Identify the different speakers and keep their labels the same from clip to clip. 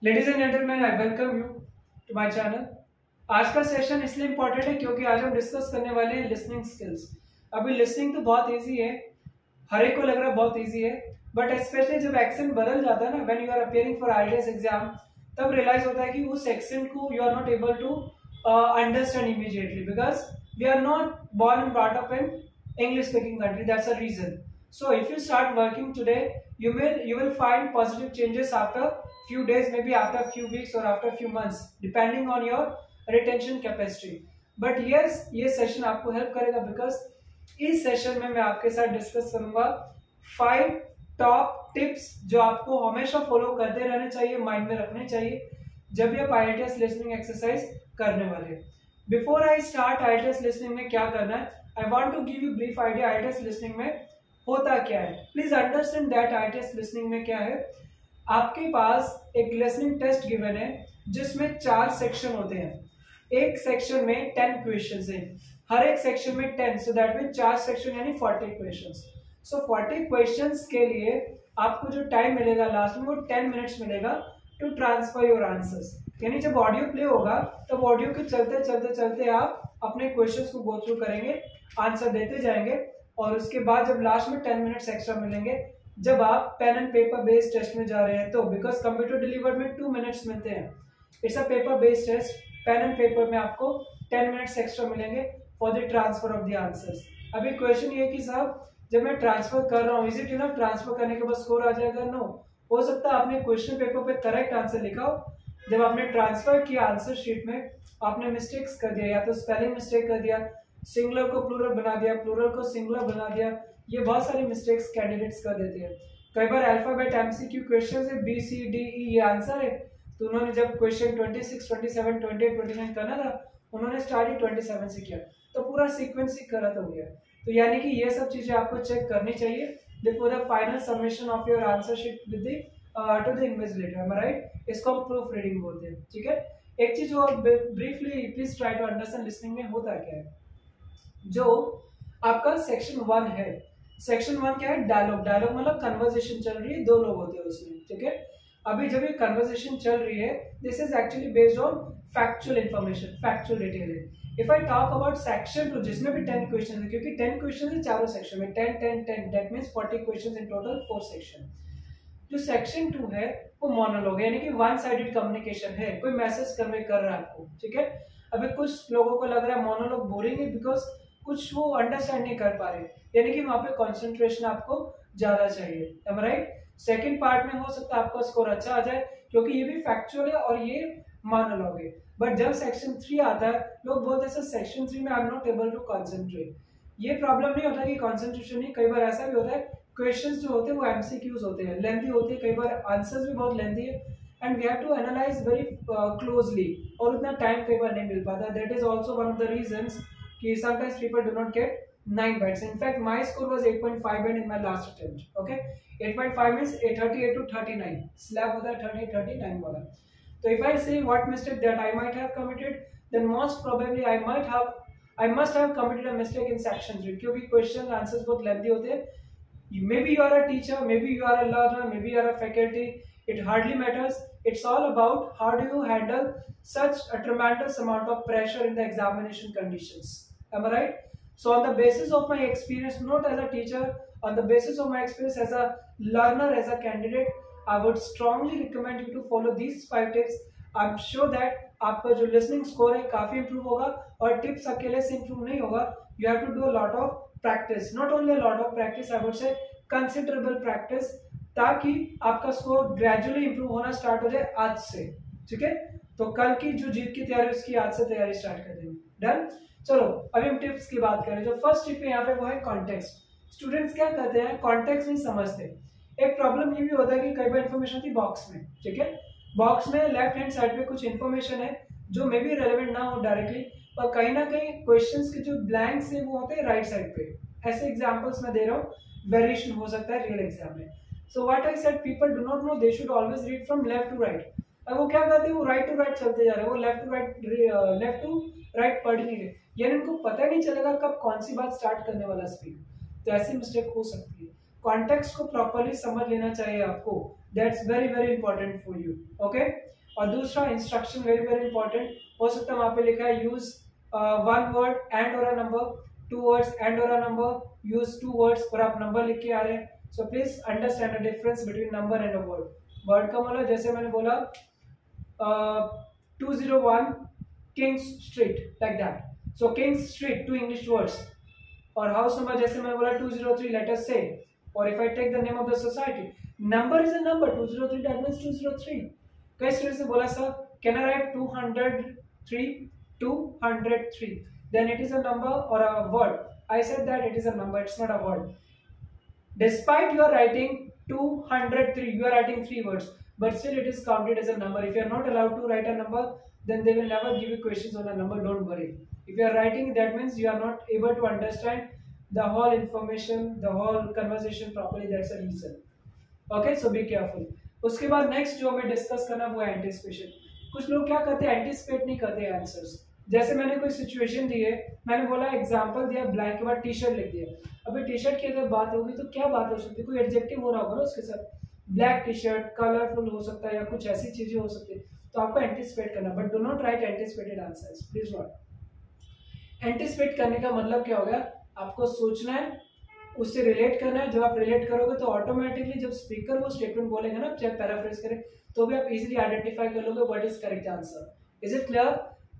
Speaker 1: Ladies and gentleman, I welcome you to my channel. आज का session इसलिए important है क्योंकि आज हम डिस्कस करने वाले हैं लिसनिंग स्किल्स। अभी लिसनिंग तो बहुत इजी है, हर एक को लग रहा है बहुत इजी है, बट स्पेशली जब एक्सेंट बदल जाता है ना, when you are appearing for IELTS exam, तब रियलाइज होता है कि उस एक्सेंट को you are not able to understand immediately because we are not born and brought up in English speaking country. That's a reason. So if you start working today, you will find positive changes after few days, maybe after few weeks or after few months, depending on your retention capacity. But yes, ये session आपको help करेगा because इस session में मैं आपके साथ discuss करूंगा 5 top tips जो आपको हमेशा फॉलो करते रहने चाहिए, माइंड में रखने चाहिए जब भी आप आईएलटीएस लिसनिंग एक्सरसाइज करने वाले हैं। Before I start IELTS listening में क्या करना है, I want to give you brief idea IELTS listening में होता क्या है। Please understand that IELTS listening में क्या है। आपके पास एक लिसनिंग टेस्ट गिवन है जिसमें 4 सेक्शन होते हैं। एक सेक्शन में 10 क्वेश्चंस हैं, हर एक सेक्शन में 10, सो दैट मीन 4 सेक्शन यानी 40 क्वेश्चंस। सो 40 क्वेश्चंस के लिए आपको जो टाइम मिलेगा लास्ट में वो 10 मिनट्स मिलेगा टू ट्रांसफर योर आंसर्स। यानी जब ऑडियो प्ले होगा तब ऑडियो के चलते चलते चलते आप अपने क्वेश्चंस को गो थ्रू करेंगे, आंसर देते जाएंगे, और उसके बाद जब लास्ट में 10 मिनट्स एक्स्ट्रा मिलेंगे जब आप pen and paper based test में जा रहे हैं, तो बिकॉज कंप्यूटर डिलीवर्ड में 2 मिनट्स मिलते हैं, it's a paper based test. Pen and paper में आपको 10 मिनट्स एक्स्ट्रा मिलेंगे for the transfer of the answers. अभी क्वेश्चन ये कि साहब जब मैं ट्रांसफर कर रहा हूँ, इज इट इनफ ट्रांसफर करने के बाद स्कोर आ जाएगा? नो, हो सकता है आपने क्वेश्चन पेपर पे करेक्ट आंसर लिखा हो, जब आपने ट्रांसफर किया आंसर शीट में आपने मिस्टेक्स कर दिया, या तो स्पेलिंग मिस्टेक कर दिया, सिंगुलर को प्लूरल बना दिया, प्लूरल को सिंगुलर बना दिया, ये बहुत सारी मिस्टेक्स कैंडिडेट्स कर देते हैं। कई बार अल्फाबेट एमसीक्यू क्वेश्चन है बी सी डी ई ये आंसर है, तो उन्होंने जब क्वेश्चन 26, 27, 28, 29 करना था उन्होंने स्टार्ट ही 27 से किया, तो पूरा सीक्वेंस ही गलत हो गया। तो यानी कि ये सब चीजें आपको चेक करनी चाहिए before the final submission of your answer sheet with the to the invigilator, am I right? इसको हम प्रूफ रीडिंग बोलते हैं, ठीक है। एक चीज और briefly please try to understand listening में होता क्या है। जो आपका सेक्शन 1 है, सेक्शन 1 क्या है? डायलॉग। डायलॉग मतलब कन्वर्सेशन चल रही है, 2 लोग होते हैं उसमें, ठीक है। अभी जब ये कन्वर्सेशन चल रही है, this is actually based on factual information, factual detail है। If I talk about section 2 जिसमें भी 10 क्वेश्चन है, क्योंकि 10 क्वेश्चन है चारों सेक्शन में, 10 10 10, that means 40 question in total 4 section. जो सेक्शन 2 है वो मोनोलॉग है, यानी कि वन साइडेड कम्युनिकेशन है, कोई मैसेज कन्वे कर रहा है आपको, ठीक है। अभी कुछ लोगों को लग रहा है मोनोलॉग बोरिंग है बिकॉज कुछ वो अंडरस्टैंड नहीं कर पा रहे, यानी कि वहां पे कंसंट्रेशन आपको ज्यादा चाहिए, M I right? Second part में हो सकता है आपका स्कोर अच्छा आ जाए क्योंकि ये भी फैक्चुअल है और ये मोनोलॉग है। बट जब सेक्शन 3 आता है लोग बोलते हैं सेक्शन 3 में I am not able to concentrate. ये प्रॉब्लम नहीं होता कि कंसंट्रेशन नहीं, कई बार ऐसा भी होता है क्वेश्चंस जो होते हैं वो एमसीक्यूज होते हैं, लेंथी होते हैं, कई बार आंसर्स भी बहुत लेंथी है and we have to analyse very closely, और उतना टाइम कई बार नहीं मिल पाता। That is also one of the reasons कि sometimes people do not get 9 bites. In fact, my score was 8.5 band in my last attempt. Okay, 8.5 means 38 to 39. Slab होता है 38, 39 वाला। तो if I say what mistake that I might have committed, then most probably I must have committed a mistake in section 3 क्योंकि question answers बहुत lengthy होते हैं। Maybe you are a teacher, maybe you are a learner, maybe you are a faculty. It hardly matters. It's all about how do you handle such a tremendous amount of pressure in the examination conditions. Am I right? So on the basis of my experience, not as a teacher, on the basis of my experience as a learner, as a candidate, I would strongly recommend you to follow these 5 tips. I'm sure that आपका जो listening score है काफी improve होगा, और tips अकेले से improve नहीं होगा। You have to do a lot of practice, not only a lot of practice, I would say considerable practice, ताकि आपका स्कोर ग्रेजुअली इंप्रूव होना स्टार्ट हो जाए आज से, ठीक है। तो कल की जो जीत की तैयारी उसकी आज से तैयारी स्टार्ट कर देंगे। डन? चलो अभी हम टिप्स की बात करें। जो फर्स्ट टिप है यहाँ पे वो है कॉन्टेक्स्ट। स्टूडेंट्स क्या करते हैं, कॉन्टेक्स्ट नहीं समझते। एक प्रॉब्लम ये भी होता है कि कई बार इन्फॉर्मेशन थी बॉक्स में, ठीक है, बॉक्स में लेफ्ट हैंड साइड पे कुछ इन्फॉर्मेशन है जो मे बी रेलेवेंट ना हो डायरेक्टली, और कहीं ना कहीं क्वेश्चंस के जो ब्लैंक्स है वो होते हैं राइट साइड पे। ऐसे एग्जाम्पल्स मैं दे रहा हूँ, वेरिएशन हो सकता है रियल एग्जाम में। So what I said, people do not know they should always read from left to right. अब वो क्या करते हैं, वो राइट टू राइट चलते जा रहे हैं, वो लेफ्ट टू राइट पढ़ नहीं रहे, यानी उनको पता नहीं चलेगा कब कौन सी बात स्टार्ट करने वाला स्पीड। तो ऐसी मिस्टेक हो सकती है। कॉन्टेक्स्ट को प्रॉपर्ली समझ लेना चाहिए आपको that's very very important for you. Okay, और दूसरा इंस्ट्रक्शन वेरी वेरी इंपॉर्टेंट हो सकता है, वहां पे लिखा है use one word and or a number, two words and or a number, use two words और आप नंबर लिख के आ रहे हैं। So please understand the difference between number and a word. Word का मतलब जैसे मैंने बोला 201 kings street, like that. So kings street two English words, और हाउस नंबर जैसे मैंने बोला 203, लेट अस से, और if I take the name of the society, number is a number, 203 that means 203। कई स्टूडेंट्स ने बोला sir can I right 203, 203, then it is a number or a word? I said that it is a number, it's not a word. Despite you are writing 203, you are writing 3 words, but still it is counted as a number. If you are not allowed to write a number, then they will never give you questions on a number, don't worry. If you are writing, that means you are not able to understand the whole information, the whole conversation properly, that's a reason. Okay, so be careful. उसके बाद next जो हमें discuss करना वो है anticipation. कुछ लोग क्या करते हैं, एंटीसिपेट नहीं करते आंसर्स। जैसे मैंने कोई सिचुएशन दी है, मैंने बोला एग्जांपल दिया, ब्लैंक के बाद टी शर्ट लिख दिया। अभी टी शर्ट की अगर बात होगी तो क्या बात हो सकती है, कोई एडजेक्टिव हो रहा होगा ना उसके साथ, ब्लैक टी शर्ट, कलरफुल हो सकता है या कुछ ऐसी चीजें हो सकती है, तो आपको एंटीसिपेट करना, but do not right anticipated answers, please not. Anticipate करने का मतलब क्या हो गया, आपको सोचना है, उससे रिलेट करना है। जब आप रिलेट करोगे तो ऑटोमेटिकली जब स्पीकर वो स्टेटमेंट बोलेंगे ना, चाहे पैराफ्रेज करें, तो भी आप इजीली आइडेंटिफाई कर लोगे what is correct answer. Is it clear?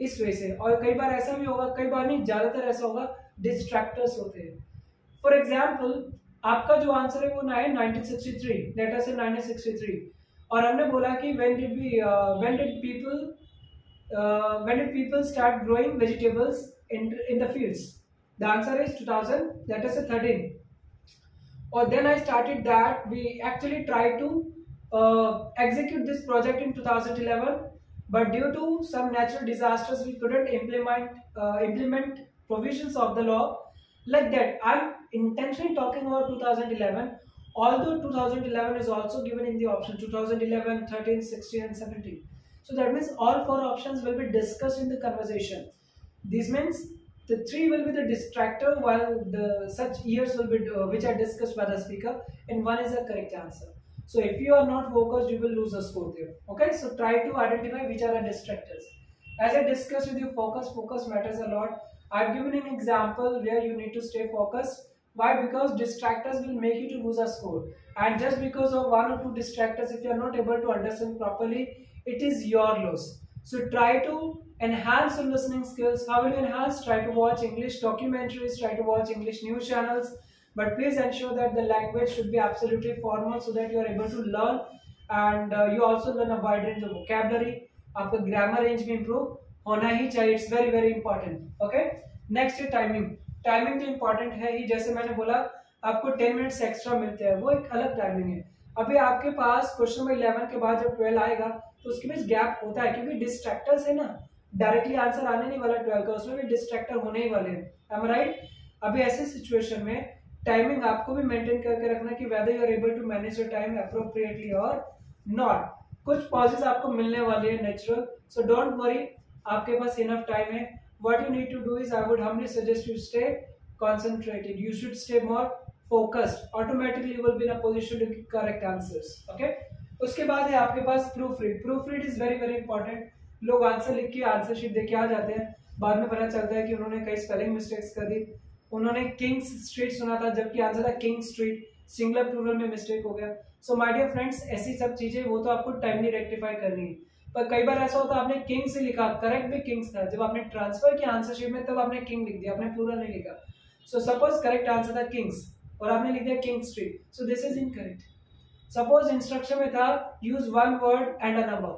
Speaker 1: इस वे से। और कई बार ऐसा भी होगा, कई बार नहीं, ज्यादातर ऐसा होगा, डिस्ट्रैक्टर्स होते हैं। फॉर एग्जाम्पल आपका जो आंसर है वो ना है 1963, डेटा से 1963, और हमने बोला कि when did people start growing vegetables in the fields? The answer is 2000, that is 13. Or then I started that we actually tried to execute this project in 2011, but due to some natural disasters we couldn't implement provisions of the law, like that. I'm intentionally talking about 2011, although 2011 is also given in the option 2011, 13, 16 and 17. So that means all 4 options will be discussed in the conversation. This means the 3 will be the distractor, while the such years will be which are discussed by the speaker, and 1 is the correct answer. So if you are not focused, you will lose a score there. Okay, so try to identify which are the distractors. As I discussed with you, focus matters a lot. I've given an example where you need to stay focused. Why? Because distractors will make you to lose a score, and just because of 1 or 2 distractors, if you are not able to understand properly, it is your loss. So try to enhance your listening skills. How will you enhance? Try to watch English documentaries, try to watch English news channels, but please ensure that the language should be absolutely formal so that you are able to learn, and you also learn a wide range of vocabulary. आपका grammar range भी improve होना ही चाहिए, it's very very important. Okay, next है timing. Timing तो important है ही, जैसे मैंने बोला आपको 10 मिनट्स एक्स्ट्रा मिलते हैं, वो एक अलग टाइमिंग है। अभी आपके पास क्वेश्चन नंबर 11 के बाद जब 12 आएगा तो उसके बीच गैप होता है, क्योंकि डिस्ट्रैक्टर्स है ना, डायरेक्टली आंसर आने नहीं वाला 12 का, उसमें भी डिस्ट्रैक्टर होने ही वाले हैं। I am right? अभी ऐसे सिचुएशन में टाइमिंग आपको भी मेंटेन करके रखना कि whether you are able to manage your time appropriately और नॉट। कुछ पॉजेस आपको मिलने वाले हैं नेचुरल, सो डोंट वरी, आपके पास इनफ टाइम है। What you need to do is, I would humbly suggest you stay concentrated, you should stay more focused, automatically you will be in a position to give correct answers. Okay, उसके बाद है आपके पास proof read. Proof read is very very important. लोग answer लिख के answer sheet देके आ जाते हैं, बाद में पता चलता है कि उन्होंने कई स्पेलिंग मिस्टेक्स कर दी, उन्होंने किंग्स स्ट्रीट सुना था जबकि आंसर था किंग स्ट्रीट, सिंगुलर प्लूरल में मिस्टेक हो गया। सो माय डियर फ्रेंड्स, ऐसी सब चीजें वो तो आपको टाइमली रेक्टिफाई करनी है, पर कई बार ऐसा होता है आपने किंग से लिखा, करेक्ट भी किंग्स था, जब आपने ट्रांसफर किया आंसर शीट में तब आपने किंग लिख दिया, आपने प्लूरल नहीं लिखा। सो सपोज करेक्ट आंसर था किंग्स और आपने लिख दिया king street, so this is incorrect. Suppose instruction में था use 1 word and a number,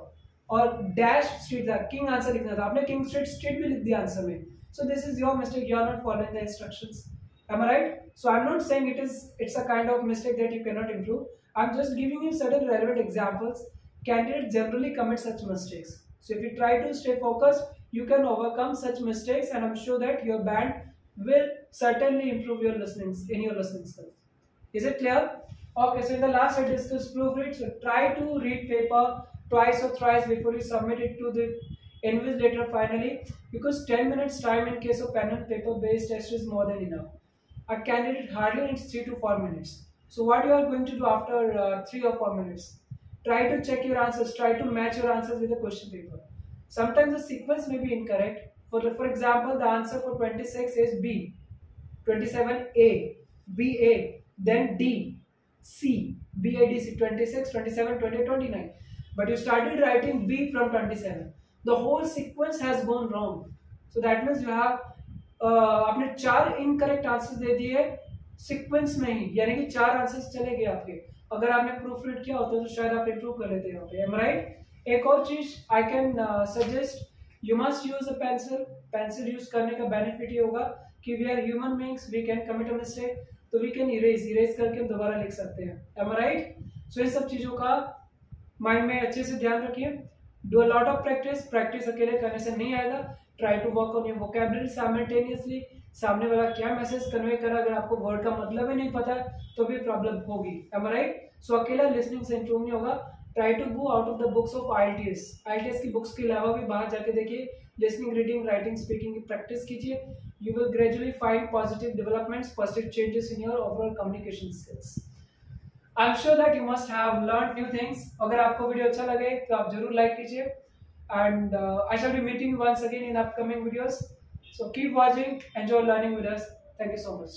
Speaker 1: और डैश स्ट्रीट था, किंग आंसर लिखना था, आपने किंग स्ट्रीट स्ट्रीट भी लिख दिया आंसर में। So this is your mistake, you are not following the instructions. Am I right? So I'm not saying it's a kind of mistake that you cannot improve. I'm just giving you certain relevant examples. Candidates generally commit such mistakes. So if you try to stay focused, you can overcome such mistakes, and I'm sure that your band will certainly improve your listening skills. Is it clear? Okay, so in the last I discussed proofread. So try to read paper twice or thrice before you submit it to the invigilator finally, because 10 minutes time in case of pen and paper based test is more than enough. A candidate hardly needs 3 to 4 minutes. So what you are going to do after 3 or 4 minutes? try to check your answers, try to match your answers with the question paper. Sometimes the sequence may be incorrect. For example, the answer for 26 is B, 27 A, B A, then D, C, B A D C, 26, 27, 20, 29. But you started writing B from 27. The whole sequence has gone wrong. So that means you have आपने 4 incorrect answers दे दिए sequence में ही, यानी कि 4 answers चले गए आपके. अगर आपने प्रूफ रीड किया होता तो शायद आप इंप्रूव कर लेते यहाँ पे. Am right. एक और चीज I can suggest, you must use a pencil. Pencil use करने का बेनिफिट ये होगा कि we are human beings, we can commit a mistake, तो वी कैन इरेज करके हम दोबारा लिख सकते हैं. M right. सो इन सब चीजों का माइंड में अच्छे से ध्यान रखिए. Do a lot of practice. Practice अकेले करने से नहीं आएगा. Try to work on your vocabulary simultaneously. सामने वाला क्या मैसेज कन्वे करा, अगर आपको वर्ड का मतलब ही नहीं पता तो भी प्रॉब्लम होगी. M right. सो अकेला लिसनिंग से इंप्रूव नहीं होगा. Try to go out of the books of IELTS. IELTS की बुक्स के अलावा भी बाहर जाके देखिए, लिसनिंग, रीडिंग, राइटिंग, स्पीकिंग की प्रैक्टिस कीजिए. You will gradually find positive developments, positive changes in your overall communication skills. I am sure that you must have learned new things. अगर आपको वीडियो अच्छा लगे तो आप जरूर लाइक कीजिए. And I shall be meeting you once again in upcoming videos. So keep watching, enjoy learning with us. Thank you so much.